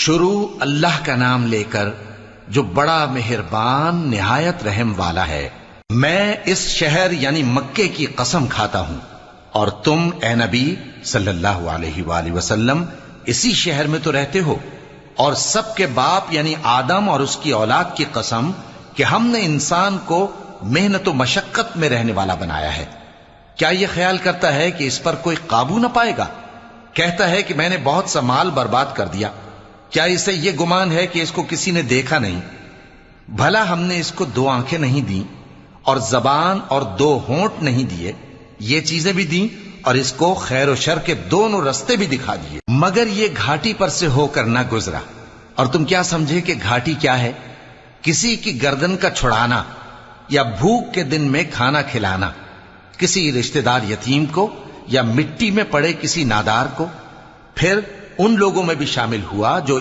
شروع اللہ کا نام لے کر جو بڑا مہربان نہایت رحم والا ہے۔ میں اس شہر یعنی مکے کی قسم کھاتا ہوں، اور تم اے نبی صلی اللہ علیہ وآلہ وسلم اسی شہر میں تو رہتے ہو، اور سب کے باپ یعنی آدم اور اس کی اولاد کی قسم کہ ہم نے انسان کو محنت و مشقت میں رہنے والا بنایا ہے۔ کیا یہ خیال کرتا ہے کہ اس پر کوئی قابو نہ پائے گا؟ کہتا ہے کہ میں نے بہت سا مال برباد کر دیا، کیا اسے یہ گمان ہے کہ اس کو کسی نے دیکھا نہیں؟ بھلا ہم نے اس کو 2 آنکھیں نہیں دیں، اور زبان اور 2 ہونٹ نہیں دیے؟ یہ چیزیں بھی دیں اور اس کو خیر و شر کے دونوں رستے بھی دکھا دیے، مگر یہ گھاٹی پر سے ہو کر نہ گزرا۔ اور تم کیا سمجھے کہ گھاٹی کیا ہے؟ کسی کی گردن کا چھڑانا، یا بھوک کے دن میں کھانا کھلانا، کسی رشتہ دار یتیم کو، یا مٹی میں پڑے کسی نادار کو۔ پھر ان لوگوں میں بھی شامل ہوا جو